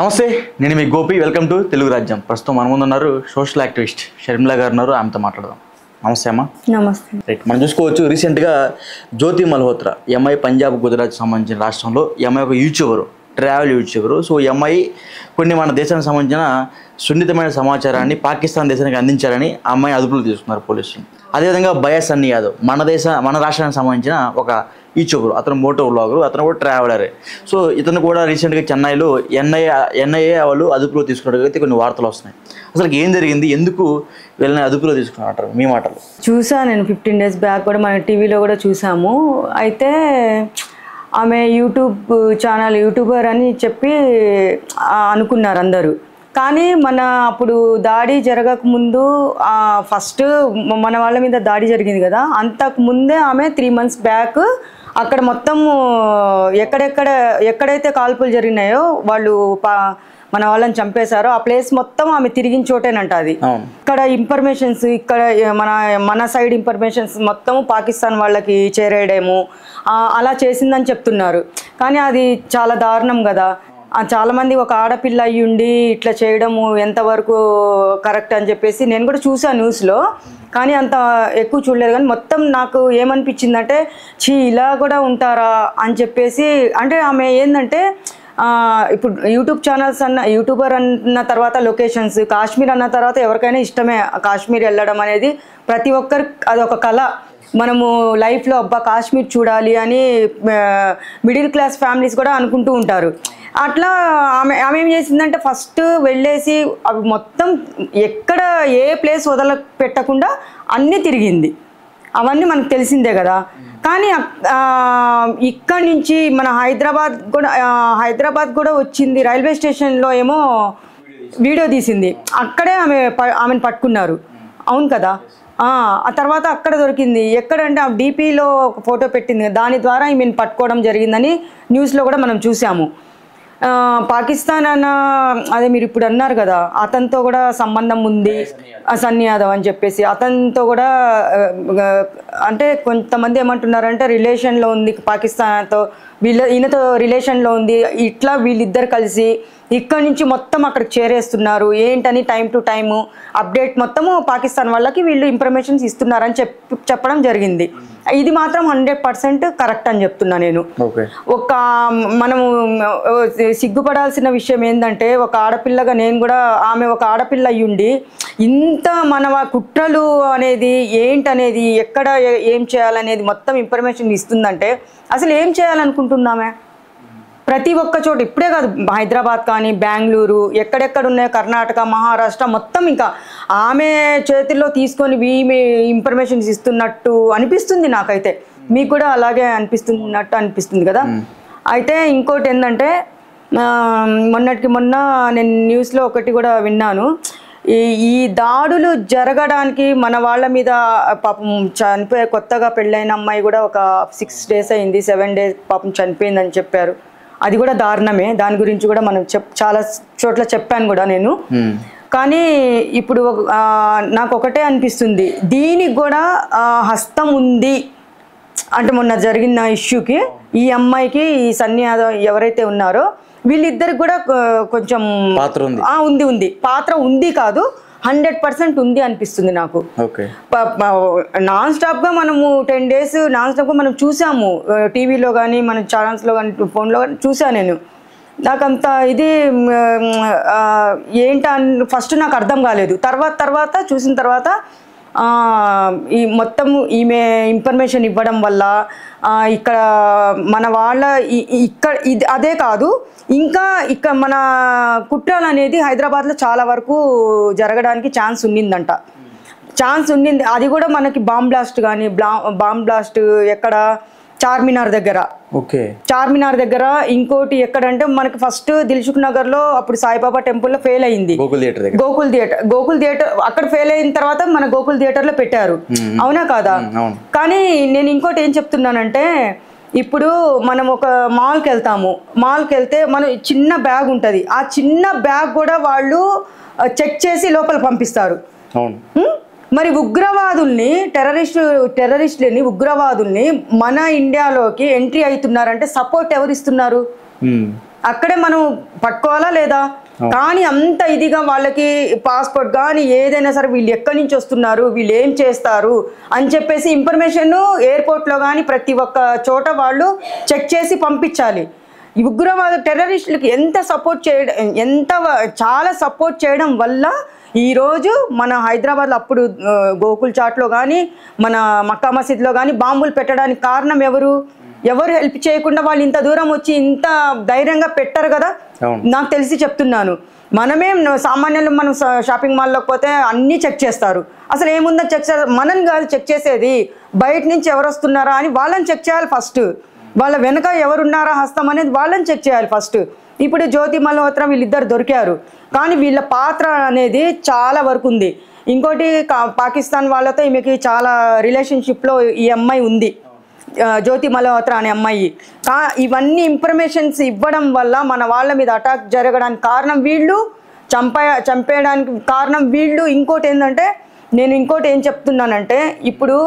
నమస్తే, నేను మీ Gopi. Welcome to Telugu రాజ్యం. ప్రస్తుతం మన ముందు ఉన్నారు సోషల్ యాక్టివిస్ట్ షర్మిల గారు ఉన్నారు. ఆమెతో మాట్లాడదాం. నమస్తే అమ్మా. నమస్తే. రైట్, మనం చూసుకోవచ్చు రీసెంట్గా జ్యోతి మల్హోత్రా ఎంఐ పంజాబ్ గుజరాత్ సంబంధించిన రాష్ట్రంలో ఎంఐ ఒక YouTuber, travel YouTuber. So MI కొన్ని మన దేశానికి సంబంధించిన సున్నితమైన సమాచారాన్ని పాకిస్తాన్ దేశానికి అందించాలని అమ్మాయి అదుపులో తీసుకున్నారు పోలీసులు. అదేవిధంగా బయాస్ సన్నీ యాదవ్ మన రాష్ట్రానికి సంబంధించిన ఒక యూట్యూబర్, అతను మోటో వ్లాగరు, అతను కూడా ట్రావెలరే. సో ఇతను కూడా రీసెంట్గా చెన్నైలో ఎన్ఐఏ వాళ్ళు అదుపులో తీసుకున్నట్టుగా కొన్ని వార్తలు వస్తున్నాయి. అసలు ఏం జరిగింది, ఎందుకు వీళ్ళని అదుపులో తీసుకున్నట్టు మీ మాటలు? చూసాను నేను 15 days బ్యాక్ కూడా మన టీవీలో కూడా చూసాము. అయితే ఆమె యూట్యూబర్ అని చెప్పి అనుకున్నారు అందరూ. కానీ మన అప్పుడు దాడి జరగకముందు ఫస్ట్ మన వాళ్ళ మీద దాడి జరిగింది కదా, అంతకుముందే ఆమె 3 months బ్యాక్ అక్కడ మొత్తం ఎక్కడైతే కాల్పులు జరిగినాయో వాళ్ళు మన వాళ్ళని చంపేశారో ఆ ప్లేస్ మొత్తం ఆమె తిరిగిన చోటేనంట. అది ఇక్కడ ఇన్ఫర్మేషన్స్, ఇక్కడ మన సైడ్ ఇన్ఫర్మేషన్స్ మొత్తం పాకిస్తాన్ వాళ్ళకి చేరేయడము అలా చేసిందని చెప్తున్నారు. కానీ అది చాలా దారుణం కదా. చాలామంది ఒక ఆడపిల్ల అయ్యుండి ఇట్లా చేయడము ఎంతవరకు కరెక్ట్ అని చెప్పేసి నేను కూడా చూసాను న్యూస్లో, కానీ అంత ఎక్కువ చూడలేదు. కానీ మొత్తం నాకు ఏమనిపించిందంటే ఇలా కూడా ఉంటారా అని చెప్పేసి. అంటే ఆమె ఏంటంటే ఇప్పుడు యూట్యూబర్ అన్న తర్వాత లొకేషన్స్, కాశ్మీర్ అన్న తర్వాత ఎవరికైనా ఇష్టమే కాశ్మీర్ వెళ్ళడం అనేది. ప్రతి ఒక్కరికి అదొక కళ. మనము లైఫ్లో కాశ్మీర్ చూడాలి అని మిడిల్ క్లాస్ ఫ్యామిలీస్ కూడా అనుకుంటూ ఉంటారు. అట్లా ఆమె ఏం చేసిందంటే ఫస్ట్ వెళ్ళేసి అవి మొత్తం ఎక్కడ ఏ ప్లేస్ పెట్టకుండా అన్నీ తిరిగింది. అవన్నీ మనకు తెలిసిందే కదా. కానీ ఇక్కడి నుంచి మన హైదరాబాద్ కూడా వచ్చింది. రైల్వే స్టేషన్లో ఏమో వీడియో తీసింది. అక్కడే ఆమెను పట్టుకున్నారు. అవును కదా. ఆ తర్వాత అక్కడ దొరికింది. ఎక్కడంటే ఆ డీపీలో ఒక ఫోటో పెట్టింది, దాని ద్వారా ఈమెను పట్టుకోవడం జరిగిందని న్యూస్లో కూడా మనం చూసాము. పాకిస్తాన్ అదే మీరు ఇప్పుడు అన్నారు కదా, అతనితో కూడా సంబంధం ఉంది సన్నీ యాదవ్ అని చెప్పేసి. అతనితో కూడా అంటే కొంతమంది ఏమంటున్నారంటే రిలేషన్లో ఉంది పాకిస్తాన్తో, ఈయనతో రిలేషన్లో ఉంది. ఇట్లా వీళ్ళిద్దరు కలిసి ఇక్కడి నుంచి మొత్తం అక్కడికి చేరేస్తున్నారు. ఏంటని టైం టు టైము అప్డేట్ మొత్తము పాకిస్తాన్ వాళ్ళకి వీళ్ళు ఇన్ఫర్మేషన్స్ ఇస్తున్నారని చెప్పడం జరిగింది. ఇది మాత్రం 100% కరెక్ట్ అని చెప్తున్నా నేను. మనము సిగ్గుపడాల్సిన విషయం ఏంటంటే ఒక ఆడపిల్లగా నేను కూడా, ఆమె ఒక ఆడపిల్ల అయ్యుండి ఇంత మన కుట్రలు అనేది ఏంటనేది, ఎక్కడ ఏం చేయాలనేది మొత్తం ఇన్ఫర్మేషన్ ఇస్తుందంటే అసలు ఏం చేయాలనుకుంటున్నామే? ప్రతి ఒక్క చోట, ఇప్పుడే కాదు, హైదరాబాద్ కానీ బెంగళూరు ఎక్కడెక్కడ ఉన్నాయో, కర్ణాటక, మహారాష్ట్ర మొత్తం ఇంకా ఆమె చేతుల్లో తీసుకొని ఈమె ఇన్ఫర్మేషన్స్ ఇస్తున్నట్టు అనిపిస్తుంది నాకైతే. మీకు కూడా అలాగే అనిపిస్తుంది కదా. అయితే ఇంకోటి ఏంటంటే మొన్న నేను న్యూస్లో ఒకటి కూడా విన్నాను. ఈ దాడులు జరగడానికి మన వాళ్ళ మీద పాపం కొత్తగా పెళ్ళైన అమ్మాయి కూడా ఒక 6 days అయింది, 7 days పాపం చనిపోయిందని చెప్పారు. అది కూడా దారుణమే. దాని గురించి కూడా మనం చాలా చోట్ల చెప్పాను కూడా నేను. కానీ ఇప్పుడు నాకు ఒకటే అనిపిస్తుంది, దీనికి కూడా హస్తం ఉంది అంటే మొన్న జరిగిన ఇష్యూకి ఈ అమ్మాయికి, ఈ సన్నీ యాదవ్ ఎవరైతే ఉన్నారో వీళ్ళిద్దరికి కూడా కొంచెం ఉంది పాత్ర ఉంది కాదు, 100% ఉంది అనిపిస్తుంది నాకు. నాన్ స్టాప్గా మనము 10 days నాన్ స్టాప్గా మనం చూసాము టీవీలో కానీ మన ఛానల్స్లో కానీ ఫోన్లో కానీ చూసాను నేను. నాకంత ఇది ఏంటని ఫస్ట్ నాకు అర్థం కాలేదు. తర్వాత చూసిన తర్వాత ఈ మొత్తం ఈమె ఇన్ఫర్మేషన్ ఇవ్వడం వల్ల ఇక్కడ మన వాళ్ళ ఇది అదే కాదు, ఇంకా ఇక్కడ మన కుట్రలు అనేది హైదరాబాద్లో చాలా వరకు జరగడానికి ఛాన్స్ ఉండిందంట. అది కూడా మనకి బాంబ్ బ్లాస్ట్ ఎక్కడ, చార్మినార్ దగ్గర. ఇంకోటి ఎక్కడంటే మనకి ఫస్ట్ దిల్సుఖ్ నగర్లో అప్పుడు సాయిబాబా టెంపుల్లో ఫెయిల్ అయింది, గోకుల్ థియేటర్ అక్కడ ఫెయిల్ అయిన తర్వాత మన గోకుల్ థియేటర్లో పెట్టారు. అవునా కాదా? కానీ నేను ఇంకోటి ఏం చెప్తున్నానంటే, ఇప్పుడు మనం ఒక మాల్కి వెళ్తే మనం చిన్న బ్యాగ్ ఉంటుంది, ఆ చిన్న బ్యాగ్ కూడా వాళ్ళు చెక్ చేసి లోపల పంపిస్తారు. మరి ఉగ్రవాదుల్ని ఉగ్రవాదుల్ని మన ఇండియాలోకి ఎంట్రీ అవుతున్నారంటే సపోర్ట్ ఎవరు ఇస్తున్నారు? అక్కడే మనం పట్టుకోవాలా లేదా? కానీ అంత ఇదిగా వాళ్ళకి పాస్పోర్ట్ కానీ ఏదైనా సరే వీళ్ళు ఎక్కడి నుంచి వస్తున్నారు, వీళ్ళు ఏం చేస్తారు అని చెప్పేసి ఇన్ఫర్మేషన్ ఎయిర్పోర్ట్లో కానీ ప్రతి ఒక్క చోట వాళ్ళు చెక్ చేసి పంపించాలి. ఈ ఉగ్రవాద టెర్రరిస్టులకి చాలా సపోర్ట్ చేయడం వల్ల ఈరోజు మన హైదరాబాద్లో అప్పుడు గోకుల్ చాట్లో కానీ మన మక్కా మసీద్లో కానీ బాంబులు పెట్టడానికి కారణం ఎవరు హెల్ప్ చేయకుండా వాళ్ళు ఇంత దూరం వచ్చి ఇంత ధైర్యంగా పెట్టారు కదా. నాకు తెలిసి చెప్తున్నాను, సామాన్యులు మనం షాపింగ్ మాల్లోకి పోతే అన్నీ చెక్ చేస్తారు. అసలు ఏముందో చెక్ చేస్తారు, మనని కాదు చెక్ చేసేది, బయట నుంచి ఎవరు వస్తున్నారా అని వాళ్ళని చెక్ చేయాలి ఫస్ట్. వాళ్ళ వెనక ఎవరున్నారా హస్తం అనేది వాళ్ళని చెక్ చేయాలి ఫస్ట్. ఇప్పుడు జ్యోతి మల్హోత్రా వీళ్ళిద్దరు దొరికారు, కానీ వీళ్ళ పాత్ర అనేది చాలా వరకు ఉంది. ఇంకోటి పాకిస్తాన్ వాళ్ళతో ఈమెకి చాలా రిలేషన్షిప్లో ఈ అమ్మాయి ఉంది, జ్యోతి మల్హోత్రా అనే అమ్మాయి. ఇవన్నీ ఇన్ఫర్మేషన్స్ ఇవ్వడం వల్ల మన వాళ్ళ మీద అటాక్ జరగడానికి కారణం వీళ్ళు, చంపేయడానికి కారణం వీళ్ళు. ఇంకోటి ఏంటంటే నేను ఏం చెప్తున్నానంటే, ఇప్పుడు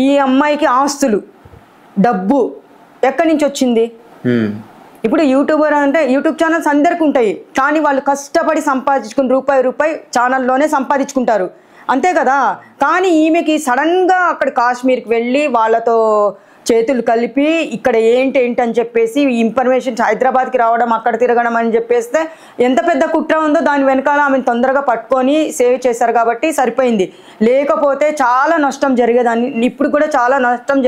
ఈ అమ్మాయికి ఆస్తులు, డబ్బు ఎక్కడి నుంచి వచ్చింది? ఇప్పుడు యూట్యూబర్ అంటే యూట్యూబ్ ఛానల్స్ అందరికీ ఉంటాయి, కానీ వాళ్ళు కష్టపడి సంపాదించుకుని రూపాయి ఛానల్లోనే సంపాదించుకుంటారు, అంతే కదా. కానీ ఈమెకి సడన్గా అక్కడ కాశ్మీర్కి వెళ్ళి వాళ్ళతో చేతులు కలిపి ఇక్కడ ఏంటి అని చెప్పేసి ఇన్ఫర్మేషన్ హైదరాబాద్కి రావడం, అక్కడ తిరగడం అని చెప్పేస్తే ఎంత పెద్ద కుట్ర ఉందో దాని వెనకాల ఆమెను తొందరగా పట్టుకొని సేవ్ చేశారు కాబట్టి సరిపోయింది. లేకపోతే చాలా నష్టం జరిగేదాన్ని. ఇప్పుడు కూడా చాలా నష్టం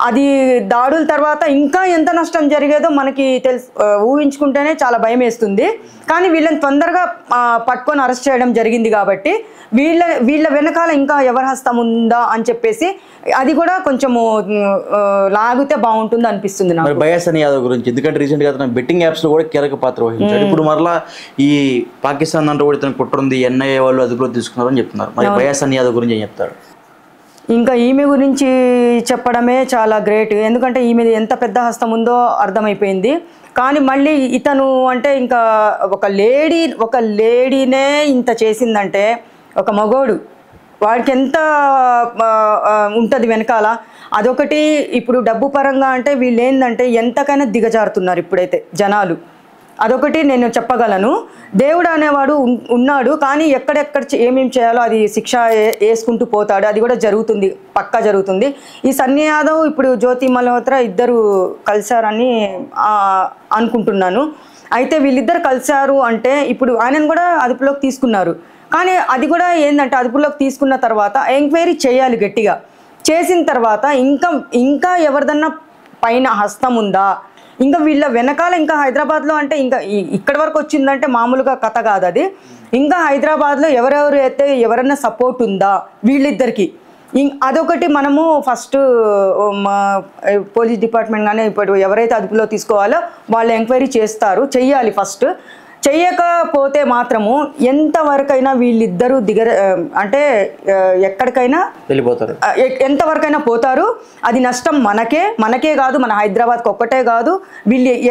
అది దాడుల తర్వాత ఇంకా ఎంత నష్టం జరిగేదో మనకి ఊహించుకుంటేనే చాలా భయం వేస్తుంది. కానీ వీళ్ళని తొందరగా పట్టుకొని అరెస్ట్ చేయడం జరిగింది కాబట్టి వీళ్ళ వెనకాల ఇంకా ఎవరి హస్తం ఉందా అని చెప్పేసి అది కూడా కొంచెము లాగితే బాగుంటుంది అనిపిస్తుంది నాకు. బయాసన్ యాదవ్ గురించి, ఎందుకంటే రీసెంట్గా అతను బెట్టింగ్ యాప్స్లో కూడా కీలక పాత్ర వహించాడు. ఇప్పుడు మరలా ఈ పాకిస్తాన్ దాంట్లో కూడా ఇతను కుట్ర ఉంది, ఎన్ఐఏ వాళ్ళు అదుపులో తీసుకున్నారని చెప్తున్నారు. మరి బయాసన్ యాదవ్ గురించి ఏం చెప్తారు? ఇంకా ఈమె గురించి చెప్పడమే చాలా గ్రేట్, ఎందుకంటే ఈమె ఎంత పెద్ద హస్తం ఉందో అర్థమైపోయింది. కానీ మళ్ళీ ఇతను అంటే ఇంకా ఒక లేడీనే ఇంత చేసిందంటే ఒక మగోడు వాడికి ఎంత ఉంటుంది వెనకాల. అదొకటి. ఇప్పుడు డబ్బు పరంగా అంటే వీళ్ళు ఏంటంటే ఎంతకైనా దిగజారుతున్నారు ఇప్పుడైతే జనాలు. అదొకటి నేను చెప్పగలను. దేవుడు అనేవాడు ఉన్నాడు, కానీ ఎక్కడెక్కడ ఏమేమి చేయాలో అది శిక్ష వేసుకుంటూ పోతాడు. అది కూడా జరుగుతుంది, పక్కా జరుగుతుంది. ఈ సన్నీ యాదవ్ ఇప్పుడు జ్యోతి మల్హోత్రా ఇద్దరు కలిశారని అనుకుంటున్నాను. అయితే వీళ్ళిద్దరు కలిశారు అంటే ఇప్పుడు ఆయనను కూడా అదుపులోకి తీసుకున్నారు. కానీ అది కూడా ఏంటంటే అదుపులోకి తీసుకున్న తర్వాత ఎంక్వైరీ చేయాలి గట్టిగా. చేసిన తర్వాత ఇంకా ఎవరిదన్నా పైన హస్తం ఉందా, ఇంకా వీళ్ళ వెనకాల ఇంకా హైదరాబాద్లో అంటే ఇంకా ఇక్కడి వరకు వచ్చిందంటే మామూలుగా కథ కాదు అది. ఇంకా హైదరాబాద్లో ఎవరెవరు అయితే ఎవరైనా సపోర్ట్ ఉందా వీళ్ళిద్దరికి, అదొకటి మనము ఫస్ట్ పోలీస్ డిపార్ట్మెంట్ కానీ ఇప్పుడు ఎవరైతే అదుపులో తీసుకోవాలో వాళ్ళు ఎంక్వైరీ చెయ్యాలి ఫస్ట్. చెయ్యకపోతే మాత్రము ఎంతవరకైనా వీళ్ళిద్దరూ అంటే ఎక్కడికైనా వెళ్ళిపోతారు, ఎంతవరకైనా పోతారు. అది నష్టం మనకే కాదు, మన హైదరాబాద్కి ఒక్కటే కాదు.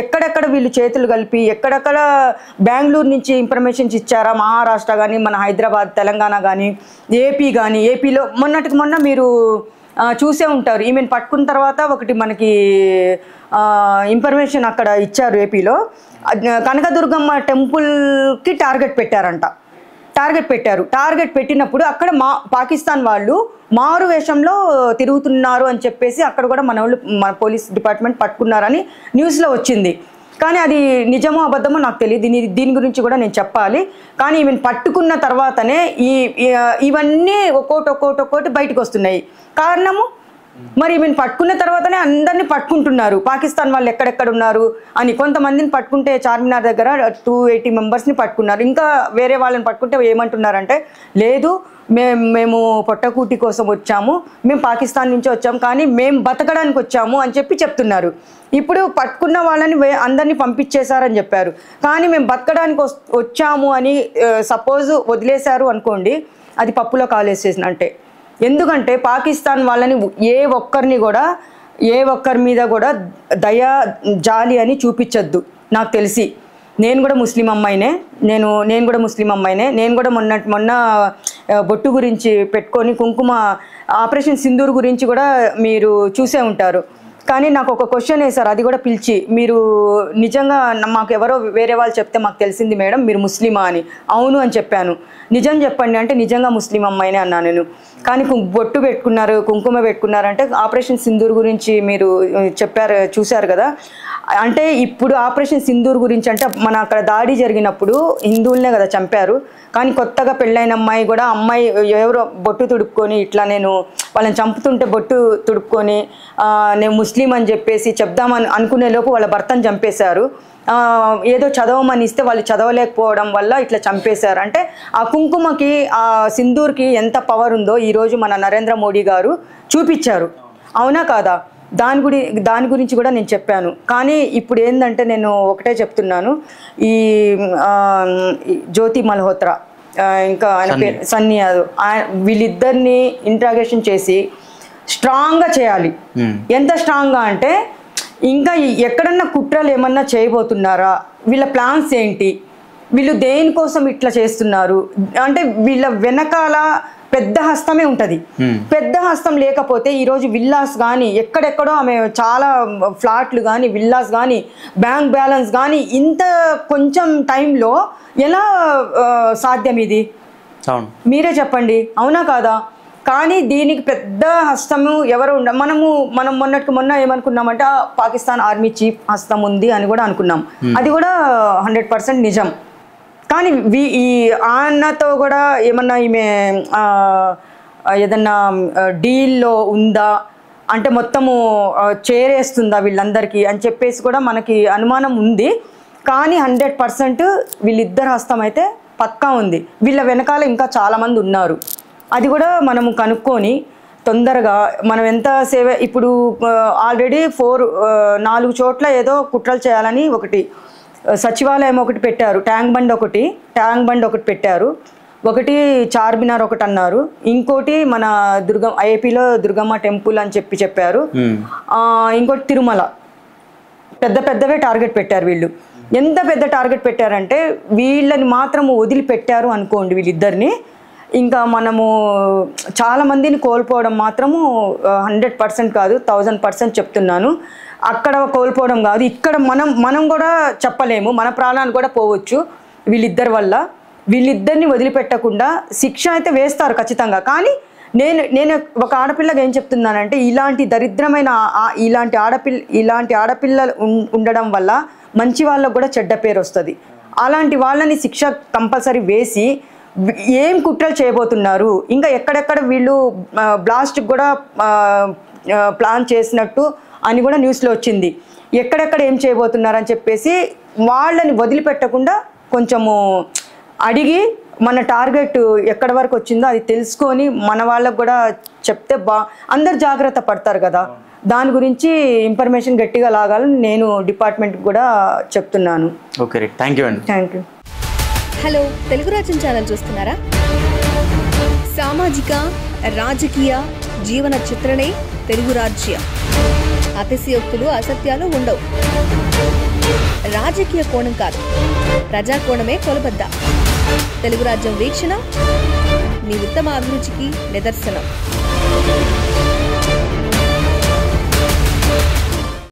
ఎక్కడెక్కడ వీళ్ళు చేతులు కలిపి ఎక్కడెక్కడ బెంగళూరు నుంచి ఇన్ఫర్మేషన్స్ ఇచ్చారా, మహారాష్ట్ర కానీ మన హైదరాబాద్ తెలంగాణ కానీ ఏపీలో మొన్నటికి మొన్న మీరు చూసే ఉంటారు. ఈమెను పట్టుకున్న తర్వాత ఒకటి మనకి ఇన్ఫర్మేషన్ అక్కడ ఇచ్చారు ఏపీలో. కనకదుర్గమ్మ టెంపుల్కి టార్గెట్ పెట్టారు. టార్గెట్ పెట్టినప్పుడు అక్కడ పాకిస్తాన్ వాళ్ళు మారు వేషంలో తిరుగుతున్నారు అని చెప్పేసి అక్కడ కూడా మన పోలీస్ డిపార్ట్మెంట్ పట్టుకున్నారని న్యూస్లో వచ్చింది. కానీ అది నిజమో అబద్ధమో నాకు తెలియదు. దీని గురించి కూడా నేను చెప్పాలి. కానీ ఈమెను పట్టుకున్న తర్వాతనే ఇవన్నీ ఒక్కోటి బయటకు వస్తున్నాయి. కారణము మరి ఈమెను పట్టుకున్న తర్వాతనే అందరినీ పట్టుకుంటున్నారు. పాకిస్తాన్ వాళ్ళు ఎక్కడెక్కడ ఉన్నారు అని కొంతమందిని పట్టుకుంటే చార్మినార్ దగ్గర 280 మెంబర్స్ని పట్టుకున్నారు. ఇంకా వేరే వాళ్ళని పట్టుకుంటే ఏమంటున్నారంటే, లేదు మేము పొట్టకూటి కోసం వచ్చాము, మేము పాకిస్తాన్ నుంచి వచ్చాము, కానీ మేము బతకడానికి వచ్చాము అని చెప్తున్నారు. ఇప్పుడు పట్టుకున్న వాళ్ళని అందరినీ పంపించేశారని చెప్పారు. కానీ మేము బతకడానికి వచ్చాము అని సపోజ్ వదిలేశారు అనుకోండి, అది పప్పులో కాలేసేసినట్టే. ఎందుకంటే పాకిస్తాన్ వాళ్ళని ఏ ఒక్కరి మీద కూడా దయా జాలి అని చూపించద్దు. నాకు తెలిసి నేను కూడా ముస్లిం అమ్మాయినే, నేను కూడా మొన్న బొట్టు గురించి పెట్టుకొని కుంకుమ ఆపరేషన్ సింధూర్ గురించి కూడా మీరు చూసే ఉంటారు. కానీ నాకు ఒక క్వశ్చన్ వేశారు, అది కూడా పిలిచి, మీరు నిజంగా మాకు ఎవరో వేరే వాళ్ళు చెప్తే మాకు తెలిసింది మేడం మీరు ముస్లిమా అని. అవును అని చెప్పాను. నిజం చెప్పండి అంటే నిజంగా ముస్లిం అమ్మాయినే అన్నాను నేను. కానీ బొట్టు పెట్టుకున్నారు, కుంకుమ పెట్టుకున్నారంటే ఆపరేషన్ సింధూర్ గురించి మీరు చెప్పారు, చూశారు కదా. అంటే ఇప్పుడు ఆపరేషన్ సింధూర్ గురించి అంటే మన అక్కడ దాడి జరిగినప్పుడు హిందువులనే కదా చంపారు, కానీ కొత్తగా పెళ్ళైన అమ్మాయి కూడా, అమ్మాయి ఎవరో బొట్టు తుడుపుకొని ఇట్లా నేను వాళ్ళని చంపుతుంటే బొట్టు తుడుపుకొని నేను ముస్లిం అని చెప్పేసి చెప్దామని అనుకునే లోపు వాళ్ళ భర్తను చంపేశారు. ఏదో చదవమని ఇస్తే వాళ్ళు చదవలేకపోవడం వల్ల ఇట్లా చంపేశారు. అంటే ఆ కుంకుమకి ఆ సింధూర్కి ఎంత పవర్ ఉందో ఈరోజు మన నరేంద్ర మోడీ గారు చూపించారు. అవునా కాదా? దాని గురించి కూడా నేను చెప్పాను. కానీ ఇప్పుడు ఏంటంటే నేను ఒకటే చెప్తున్నాను, ఈ జ్యోతి మల్హోత్రా ఇంకా ఆయన పేరు సన్నీ యాదవ్, వీళ్ళిద్దరిని ఇంట్రాగేషన్ చేసి స్ట్రాంగ్గా చేయాలి. ఎంత స్ట్రాంగ్గా అంటే ఇంకా ఎక్కడన్నా కుట్రలు ఏమన్నా చేయబోతున్నారా, వీళ్ళ ప్లాన్స్ ఏంటి, వీళ్ళు దేనికోసం ఇట్లా చేస్తున్నారు అంటే వీళ్ళ వెనకాల పెద్ద హస్తమే ఉంటుంది. పెద్ద హస్తం లేకపోతే ఈరోజు విల్లాస్ కానీ ఎక్కడెక్కడో ఆమె చాలా ఫ్లాట్లు కానీ విల్లాస్ కానీ బ్యాంక్ బ్యాలెన్స్ కానీ ఇంత కొంచెం టైంలో ఎలా సాధ్యం ఇది? మీరే చెప్పండి, అవునా కాదా? కానీ దీనికి పెద్ద హస్తము ఎవరు మనం మొన్న ఏమనుకున్నామంటే పాకిస్తాన్ ఆర్మీ చీఫ్ హస్తం ఉంది అని కూడా అనుకున్నాం. అది కూడా 100% నిజం. కానీ ఈ ఆయనతో కూడా ఏమన్నా ఈమె ఏదన్నా డీల్లో ఉందా అంటే మొత్తము చేరేస్తుందా వీళ్ళందరికీ అని చెప్పేసి కూడా మనకి అనుమానం ఉంది. కానీ 100% వీళ్ళిద్దరు హస్తం అయితే పక్కా ఉంది. వీళ్ళ వెనకాల ఇంకా చాలామంది ఉన్నారు. అది కూడా మనము కనుక్కొని తొందరగా మనం ఎంత ఇప్పుడు ఆల్రెడీ 4 చోట్ల ఏదో కుట్రలు చేయాలని ఒకటి సచివాలయం ఒకటి పెట్టారు, ట్యాంక్ బండ్ ఒకటి పెట్టారు, ఒకటి చార్మినార్ ఒకటి అన్నారు, ఇంకోటి మన ఏపీలో దుర్గమ్మ టెంపుల్ అని చెప్పారు, ఇంకోటి తిరుమల. పెద్దవే టార్గెట్ పెట్టారు వీళ్ళు. ఎంత పెద్ద టార్గెట్ పెట్టారంటే వీళ్ళని మాత్రం వదిలిపెట్టారు అనుకోండి వీళ్ళిద్దరిని, ఇంకా మనము చాలామందిని కోల్పోవడం మాత్రము 100% కాదు 1000% చెప్తున్నాను. అక్కడ కోల్పోవడం కాదు, ఇక్కడ మనం కూడా చెప్పలేము, మన ప్రాణాలు కూడా పోవచ్చు వీళ్ళిద్దరి వల్ల. వీళ్ళిద్దరిని వదిలిపెట్టకుండా శిక్ష అయితే వేస్తారు ఖచ్చితంగా. కానీ నేను ఒక ఆడపిల్లగా ఏం చెప్తున్నానంటే ఇలాంటి దరిద్రమైన ఇలాంటి ఆడపిల్లలు ఉండడం వల్ల మంచి వాళ్ళకు కూడా చెడ్డ పేరు వస్తుంది. అలాంటి వాళ్ళని శిక్ష కంపల్సరీ వేసి ఏం కుట్రలు చేయబోతున్నారు, ఇంకా ఎక్కడెక్కడ వీళ్ళు బ్లాస్ట్ కూడా ప్లాన్ చేసినట్టు అని కూడా న్యూస్లో వచ్చింది, ఎక్కడెక్కడ ఏం చేయబోతున్నారని చెప్పేసి వాళ్ళని వదిలిపెట్టకుండా కొంచెము అడిగి మన టార్గెట్ ఎక్కడి వరకు వచ్చిందో అది తెలుసుకొని మన వాళ్ళకు కూడా చెప్తే అందరు జాగ్రత్త పడతారు కదా. దాని గురించి ఇన్ఫర్మేషన్ గట్టిగా లాగాలని నేను డిపార్ట్మెంట్కి కూడా చెప్తున్నాను. ఓకే, థ్యాంక్ యూ అండి. Thank you. హలో, తెలుగు రాజ్యం ఛానల్ చూస్తున్నారా? సామాజిక రాజకీయ జీవన చిత్రణే తెలుగు రాజ్యం. అతిశయోక్తులు అసత్యాలు ఉండవు. రాజకీయ కోణం కాదు, ప్రజా కోణమే కొలబద్ద. తెలుగు రాజ్యం వీక్షణ మీ ఉత్తమ అభిరుచికి నిదర్శనం.